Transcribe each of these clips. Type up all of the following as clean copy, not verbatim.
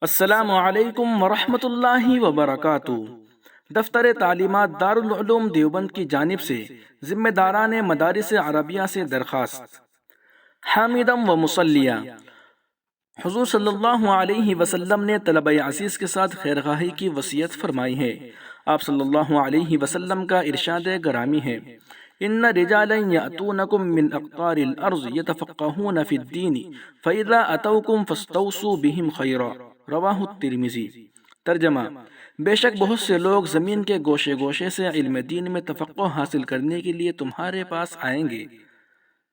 السلام علیکم ورحمۃ اللہ وبرکاتہ۔ دفتر تعلیمات دارالعلوم دیوبند کی جانب سے ذمہ داران مدارس عربیہ سے درخواست۔ حامدم و مصلیہ، حضور صلی اللہ علیہ وسلم نے طلبہ عزیز کے ساتھ خیرخواہی کی وصیت فرمائی ہے۔ آپ صلی اللہ علیہ وسلم کا ارشاد گرامی ہے، ان رجالا یاتونکم من اقطار الارض یتفقہون فی الدین فاذا اتوکم فاستوصوا بہم خیرا، رواہ الترمذی۔ ترجمہ: بے شک بہت سے لوگ زمین کے گوشے گوشے سے علم دین میں تفقہ حاصل کرنے کے لیے تمہارے پاس آئیں گے،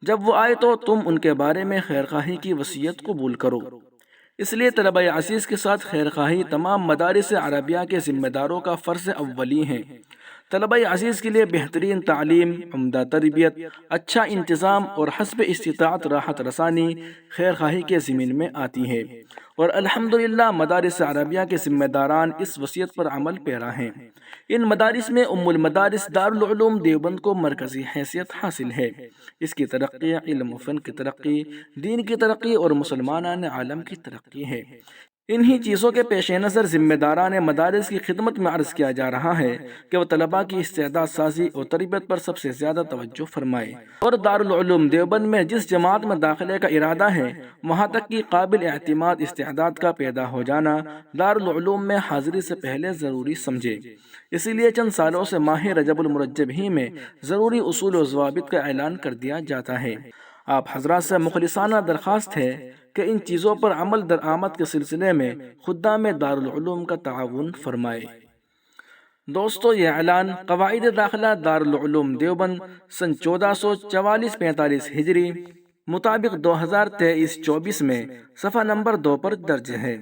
جب وہ آئے تو تم ان کے بارے میں خیرخواہی کی وصیت قبول کرو۔ اس لیے طلبہ عزیز کے ساتھ خیرخواہی تمام مدارس عربیہ کے ذمہ داروں کا فرض اولی ہے۔ طلبہ عزیز کے لیے بہترین تعلیم، عمدہ تربیت، اچھا انتظام اور حسب استطاعت راحت رسانی خیرخواہی کے ضمن میں آتی ہے، اور الحمدللہ مدارس عربیہ کے ذمہ داران اس وصیت پر عمل پیرا ہیں۔ ان مدارس میں ام المدارس دارالعلوم دیوبند کو مرکزی حیثیت حاصل ہے۔ اس کی ترقی علم و فن کی ترقی، دین کی ترقی اور مسلمانان عالم کی ترقی ہے۔ انہی چیزوں کے پیش نظر ذمہ داران مدارس کی خدمت میں عرض کیا جا رہا ہے کہ وہ طلباء کی استعداد سازی اور تربیت پر سب سے زیادہ توجہ فرمائے، اور دارالعلوم دیوبند میں جس جماعت میں داخلے کا ارادہ ہے وہاں تک کہ قابل اعتماد استعداد کا پیدا ہو جانا دارالعلوم میں حاضری سے پہلے ضروری سمجھے۔ اسی لیے چند سالوں سے ماہ رجب المرجب ہی میں ضروری اصول و ضوابط کا اعلان کر دیا جاتا ہے۔ آپ حضرات سے مخلصانہ درخواست ہے کہ ان چیزوں پر عمل درآمد کے سلسلے میں خدام دارالعلوم کا تعاون فرمائے۔ دوستو، یہ اعلان قواعد داخلہ دارالعلوم دیوبند سن 1444-45 ہجری مطابق 2023-24 میں صفحہ نمبر 2 پر درج ہے۔